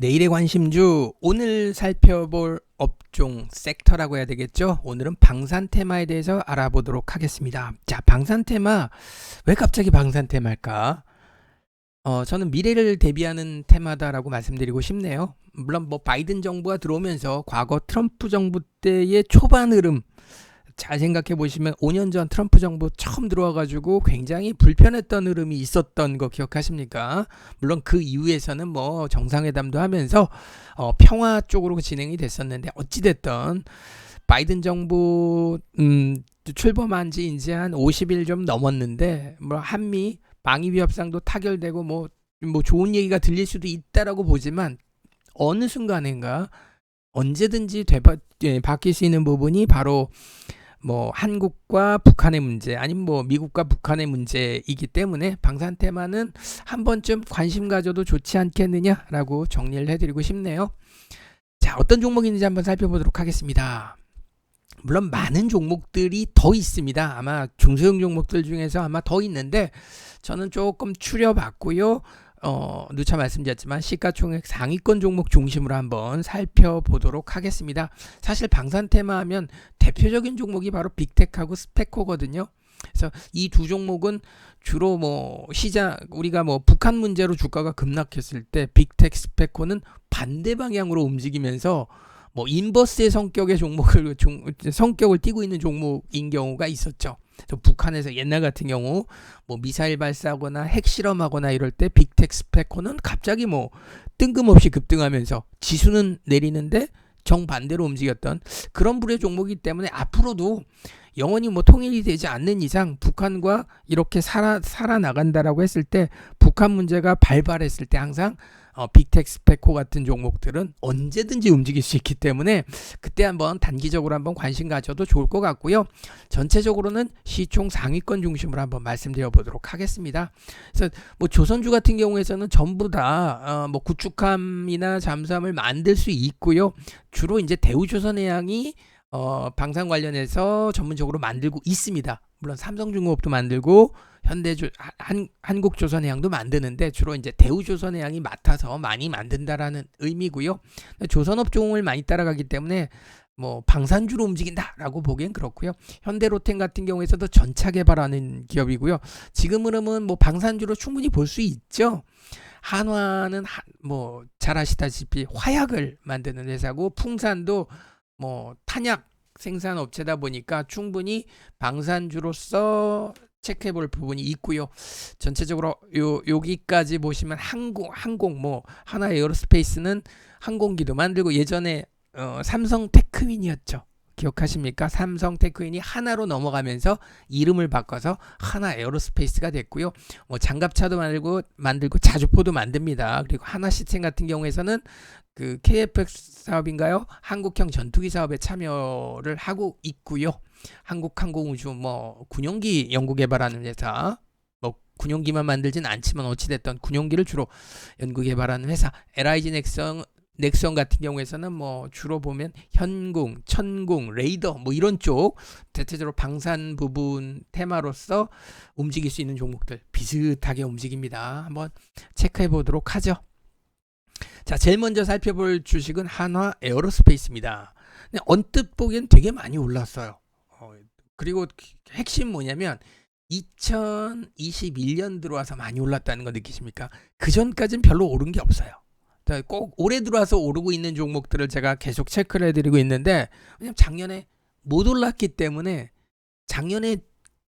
내일의 관심주, 오늘 살펴볼 업종 섹터라고 해야 되겠죠. 오늘은 방산 테마에 대해서 알아보도록 하겠습니다. 자, 방산 테마, 왜 갑자기 방산 테마일까? 저는 미래를 대비하는 테마다라고 말씀드리고 싶네요. 물론 뭐 바이든 정부가 들어오면서 과거 트럼프 정부 때의 초반 흐름 잘 생각해 보시면 5년 전 트럼프 정부 처음 들어와가지고 굉장히 불편했던 흐름이 있었던 거 기억하십니까? 물론 그 이후에서는 뭐 정상회담도 하면서 평화 쪽으로 진행이 됐었는데, 어찌됐든 바이든 정부 출범한 지 이제 한 50일 좀 넘었는데, 뭐 한미 방위비 협상도 타결되고 뭐 좋은 얘기가 들릴 수도 있다라고 보지만, 어느 순간인가 언제든지 바뀔 수 있는 부분이 바로 뭐 한국과 북한의 문제, 아니면 뭐 미국과 북한의 문제이기 때문에 방산 테마는 한 번쯤 관심 가져도 좋지 않겠느냐라고 정리를 해드리고 싶네요. 자, 어떤 종목인지 한번 살펴보도록 하겠습니다. 물론 많은 종목들이 더 있습니다. 아마 중소형 종목들 중에서 아마 더 있는데, 저는 조금 추려봤고요. 누차 말씀드렸지만 시가총액 상위권 종목 중심으로 한번 살펴보도록 하겠습니다. 사실 방산 테마 하면 대표적인 종목이 바로 빅텍하고 스페코거든요. 그래서 이 두 종목은 주로 우리가 북한 문제로 주가가 급락했을 때 빅텍, 스페코는 반대 방향으로 움직이면서 인버스의 성격을 띠고 있는 종목인 경우가 있었죠. 북한에서 옛날 같은 경우 미사일 발사하거나 핵실험하거나 이럴 때 빅텍, 스페코는 갑자기 뜬금없이 급등하면서 지수는 내리는데 정반대로 움직였던 그런 부류의 종목이기 때문에, 앞으로도 영원히 통일이 되지 않는 이상 북한과 이렇게 살아나간다라고 했을 때, 북한 문제가 발발했을 때 항상 빅텍, 스페코 같은 종목들은 언제든지 움직일 수 있기 때문에 그때 한번 단기적으로 한번 관심 가져도 좋을 것 같고요. 전체적으로는 시총 상위권 중심으로 한번 말씀드려 보도록 하겠습니다. 그래서 조선주 같은 경우에서는 전부 다 구축함이나 잠수함을 만들 수 있고요. 주로 이제 대우조선해양이 방산 관련해서 전문적으로 만들고 있습니다. 물론 삼성중공업도 만들고 한국조선해양도 만드는데, 주로 이제 대우조선해양이 맡아서 많이 만든다라는 의미고요. 조선업종을 많이 따라가기 때문에 방산주로 움직인다라고 보기엔 그렇고요. 현대로템 같은 경우에서도 전차 개발하는 기업이고요. 지금 흐름은 방산주로 충분히 볼 수 있죠. 한화는 잘 아시다시피 화약을 만드는 회사고, 풍산도 탄약 생산 업체다 보니까 충분히 방산주로서 체크해 볼 부분이 있고요. 전체적으로 여기까지 보시면 항공 하나 에어로스페이스는 항공기도 만들고, 예전에 삼성 테크윈이었죠. 기억하십니까? 삼성 테크윈이 하나로 넘어가면서 이름을 바꿔서 하나 에어로스페이스가 됐고요. 장갑차도 만들고 자주포도 만듭니다. 그리고 하나 시스템 같은 경우에서는 그 KFX 사업인가요? 한국형 전투기 사업에 참여를 하고 있고요. 한국항공우주 군용기 연구 개발하는 회사, 군용기만 만들진 않지만 어찌됐든 군용기를 주로 연구 개발하는 회사, LIG 넥선 같은 경우에서는 주로 보면 현궁, 천궁, 레이더 이런 쪽 대체적으로 방산 부분 테마로서 움직일 수 있는 종목들 비슷하게 움직입니다. 한번 체크해 보도록 하죠. 자, 제일 먼저 살펴볼 주식은 한화 에어로스페이스입니다. 언뜻 보기엔 되게 많이 올랐어요. 그리고 핵심 뭐냐면 2021년 들어와서 많이 올랐다는 거 느끼십니까? 그 전까지는 별로 오른 게 없어요. 꼭 올해 들어와서 오르고 있는 종목들을 제가 계속 체크를 해드리고 있는데, 왜냐면 작년에 못 올랐기 때문에, 작년에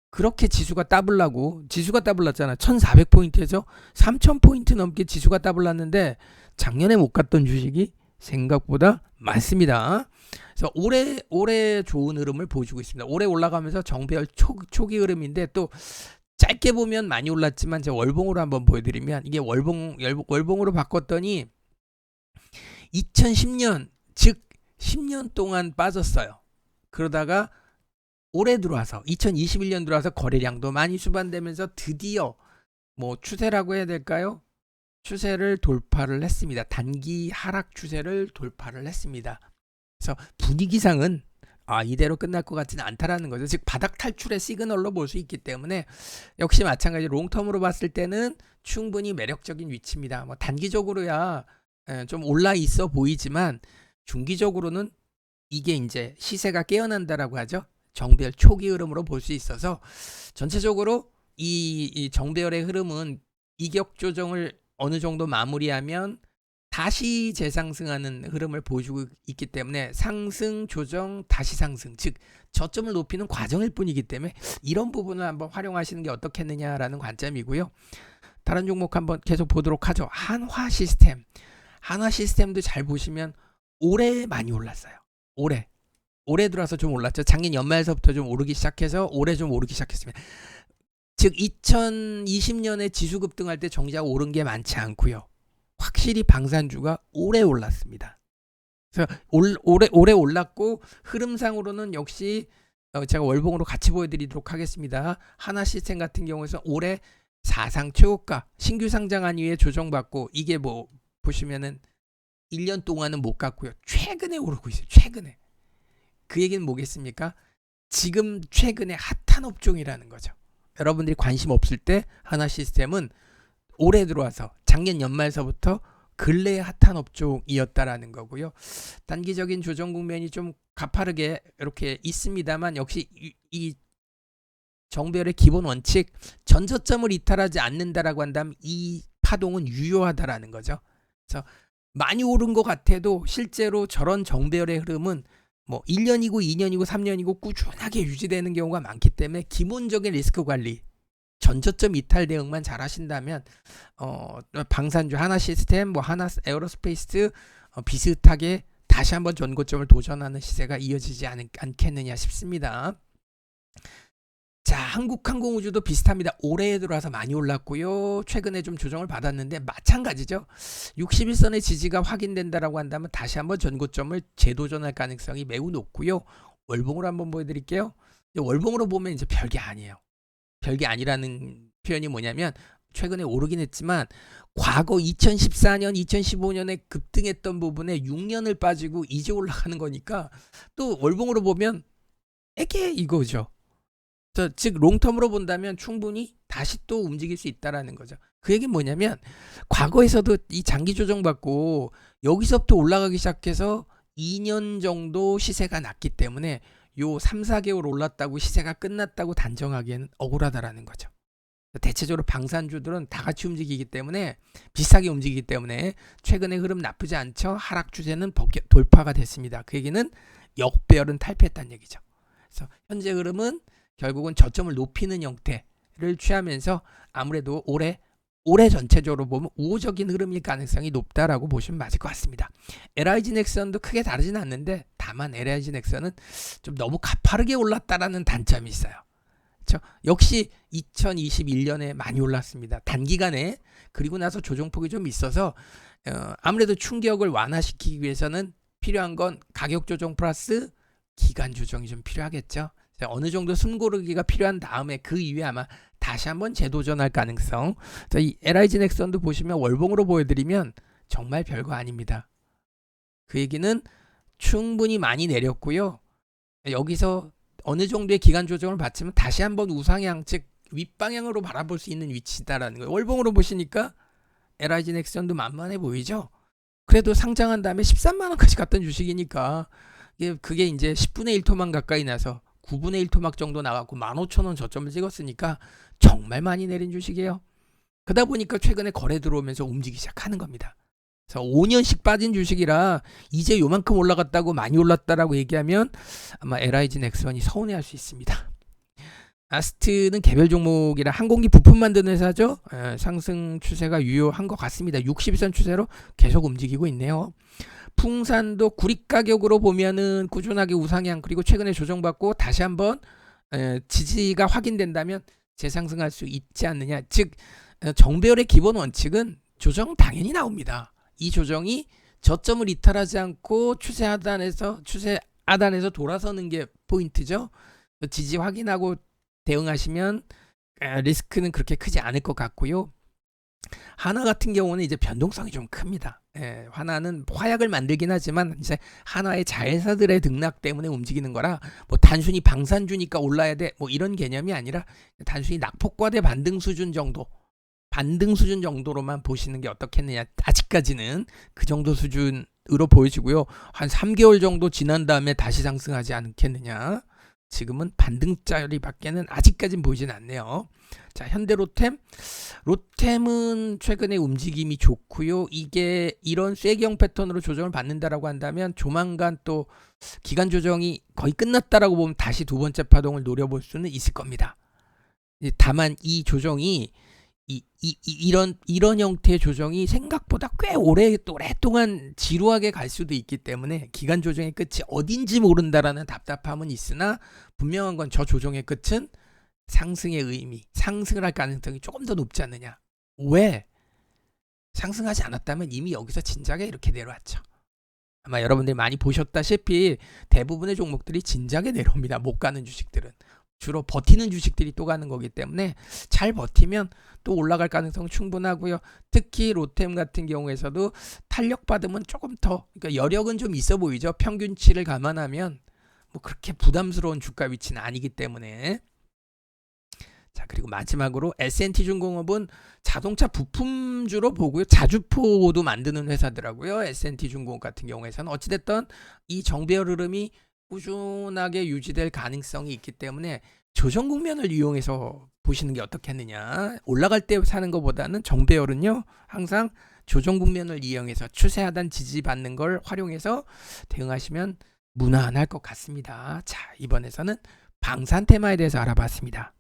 그렇게 지수가 따블랐잖아. 1400포인트에서 3000포인트 넘게 지수가 따블랐는데 작년에 못 갔던 주식이 생각보다 많습니다. 그래서 올해 좋은 흐름을 보여주고 있습니다. 올해 올라가면서 정배열 초기 흐름인데, 또 짧게 보면 많이 올랐지만 제가 월봉으로 한번 보여드리면, 이게 월봉으로 바꿨더니 2010년, 즉 10년 동안 빠졌어요. 그러다가 올해 들어와서 2021년 들어와서 거래량도 많이 수반되면서 드디어 추세라고 해야 될까요? 추세를 돌파를 했습니다. 단기 하락 추세를 돌파를 했습니다. 그래서 분위기상은 이대로 끝날 것 같지는 않다라는 거죠. 즉 바닥 탈출의 시그널로 볼 수 있기 때문에, 역시 마찬가지 롱텀으로 봤을 때는 충분히 매력적인 위치입니다. 단기적으로야 좀 올라 있어 보이지만 중기적으로는 이게 이제 시세가 깨어난다라고 하죠. 정배열 초기 흐름으로 볼 수 있어서 전체적으로 이 정배열의 흐름은 이격 조정을 어느 정도 마무리하면 다시 재상승하는 흐름을 보여주고 있기 때문에 상승 조정 다시 상승, 즉 저점을 높이는 과정일 뿐이기 때문에 이런 부분을 한번 활용하시는 게 어떻겠느냐라는 관점이고요. 다른 종목 한번 계속 보도록 하죠. 한화 시스템도 잘 보시면 올해 많이 올랐어요. 올해 들어와서 좀 올랐죠. 작년 연말서부터 좀 오르기 시작해서 올해 좀 오르기 시작했습니다. 즉 2020년에 지수 급등할 때 정작 오른 게 많지 않고요. 확실히 방산주가 오래 올랐습니다. 그래서 오래 올랐고 흐름상으로는 역시 제가 월봉으로 같이 보여드리도록 하겠습니다. 하나 시스템 같은 경우에서 올해 사상 최고가 신규 상장한 이후에 조정받고 이게 뭐 보시면은 1년 동안은 못 갔고요. 최근에 오르고 있어요. 최근에. 그 얘기는 뭐겠습니까? 지금 최근에 핫한 업종이라는 거죠. 여러분들이 관심 없을 때 하나 시스템은 올해 들어와서 작년 연말서부터 근래의 핫한 업종이었다라는 거고요. 단기적인 조정 국면이 좀 가파르게 이렇게 있습니다만 역시 이 정배열의 기본 원칙 전저점을 이탈하지 않는다라고 한다면 이 파동은 유효하다라는 거죠. 그래서 많이 오른 것 같아도 실제로 저런 정배열의 흐름은 뭐 1년이고 2년이고 3년이고 꾸준하게 유지되는 경우가 많기 때문에 기본적인 리스크 관리 전저점 이탈 대응만 잘 하신다면 방산주 하나 시스템 뭐 하나 에어로스페이스 비슷하게 다시 한번 전고점을 도전하는 시세가 이어지지 않겠느냐 싶습니다. 자, 한국항공우주도 비슷합니다. 올해에 들어와서 많이 올랐고요. 최근에 좀 조정을 받았는데 마찬가지죠. 61선의 지지가 확인된다라고 한다면 다시 한번 전고점을 재도전할 가능성이 매우 높고요. 월봉으로 한번 보여드릴게요. 월봉으로 보면 이제 별게 아니에요. 별게 아니라는 표현이 뭐냐면 최근에 오르긴 했지만 과거 2014년, 2015년에 급등했던 부분에 6년을 빠지고 이제 올라가는 거니까 또 월봉으로 보면 에게 이거죠. 즉 롱텀으로 본다면 충분히 다시 또 움직일 수 있다라는 거죠. 그 얘기는 뭐냐면 과거에서도 이 장기 조정 받고 여기서부터 올라가기 시작해서 2년 정도 시세가 났기 때문에 요 3, 4개월 올랐다고 시세가 끝났다고 단정하기에는 억울하다라는 거죠. 대체적으로 방산주들은 다 같이 움직이기 때문에 비슷하게 움직이기 때문에 최근의 흐름 나쁘지 않죠. 하락 추세는 돌파가 됐습니다. 그 얘기는 역배열은 탈피했다는 얘기죠. 그래서 현재 흐름은 결국은 저점을 높이는 형태를 취하면서 아무래도 올해 전체적으로 보면 우호적인 흐름일 가능성이 높다라고 보시면 맞을 것 같습니다. LIG 넥슨도 크게 다르지는 않는데 다만 LIG 넥슨은 좀 너무 가파르게 올랐다라는 단점이 있어요. 그렇죠? 역시 2021년에 많이 올랐습니다. 단기간에. 그리고 나서 조정폭이 좀 있어서 아무래도 충격을 완화시키기 위해서는 필요한 건 가격 조정 플러스 기간 조정이 좀 필요하겠죠. 어느 정도 숨고르기가 필요한 다음에 그 이후에 아마 다시 한번 재도전할 가능성. 이 LIG 넥슨도 보시면 월봉으로 보여드리면 정말 별거 아닙니다. 그 얘기는 충분히 많이 내렸고요. 여기서 어느 정도의 기간 조정을 받으면 다시 한번 우상향, 즉 윗방향으로 바라볼 수 있는 위치다라는 거예요. 월봉으로 보시니까 LIG 넥슨도 만만해 보이죠. 그래도 상장한 다음에 13만 원까지 갔던 주식이니까 그게 이제 10분의 1 토막 가까이 나서 9분의 1 토막 정도 나갔고 15,000원 저점을 찍었으니까 정말 많이 내린 주식이에요. 그러다 보니까 최근에 거래 들어오면서 움직이기 시작하는 겁니다. 그래서 5년씩 빠진 주식이라 이제 요만큼 올라갔다고 많이 올랐다라고 얘기하면 아마 LIG 넥슨이 서운해할 수 있습니다. 아스트는 개별 종목이라 항공기 부품 만드는 회사죠. 상승 추세가 유효한 것 같습니다. 61선 추세로 계속 움직이고 있네요. 풍산도 구리 가격으로 보면은 꾸준하게 우상향 그리고 최근에 조정받고 다시 한번 지지가 확인된다면 재상승할 수 있지 않느냐. 즉 정배열의 기본 원칙은 조정 당연히 나옵니다. 이 조정이 저점을 이탈하지 않고 추세 하단에서 돌아서는 게 포인트죠. 지지 확인하고 대응하시면 리스크는 그렇게 크지 않을 것 같고요. 하나 같은 경우는 이제 변동성이 좀 큽니다. 하나는 화약을 만들긴 하지만 이제 하나의 자회사들의 등락 때문에 움직이는 거라 뭐 단순히 방산주니까 올라야 돼 뭐 이런 개념이 아니라 단순히 낙폭과대 반등 수준 정도 반등 수준 정도로만 보시는 게 어떻겠느냐. 아직까지는 그 정도 수준으로 보여지고요. 한 3개월 정도 지난 다음에 다시 상승하지 않겠느냐. 지금은 반등짜리밖에는 아직까지는 보이진 않네요. 자, 로템은 최근에 움직임이 좋고요. 이게 이런 쐐기형 패턴으로 조정을 받는다라고 한다면 조만간 또 기간 조정이 거의 끝났다라고 보면 다시 두 번째 파동을 노려볼 수는 있을 겁니다. 다만 이 조정이 이런 형태의 조정이 생각보다 꽤 오랫동안 지루하게 갈 수도 있기 때문에 기간 조정의 끝이 어딘지 모른다라는 답답함은 있으나 분명한 건 저 조정의 끝은 상승의 의미, 상승을 할 가능성이 조금 더 높지 않느냐. 왜? 상승하지 않았다면 이미 여기서 진작에 이렇게 내려왔죠. 아마 여러분들이 많이 보셨다시피 대부분의 종목들이 진작에 내려옵니다. 못 가는 주식들은. 주로 버티는 주식들이 또 가는 거기 때문에 잘 버티면 또 올라갈 가능성 충분하고요. 특히 로템 같은 경우에서도 탄력 받으면 조금 더, 그러니까 여력은 좀 있어 보이죠. 평균치를 감안하면 뭐 그렇게 부담스러운 주가 위치는 아니기 때문에. 자, 그리고 마지막으로 S&T중공업은 자동차 부품주로 보고요. 자주포도 만드는 회사더라고요. S&T중공업 같은 경우에서는 어찌됐든 이 정배열 흐름이 꾸준하게 유지될 가능성이 있기 때문에 조정 국면을 이용해서 보시는 게 어떻겠느냐. 올라갈 때 사는 것보다는 정배열은요, 항상 조정 국면을 이용해서 추세 하단 지지받는 걸 활용해서 대응하시면 무난할 것 같습니다. 자, 이번에서는 방산 테마에 대해서 알아봤습니다.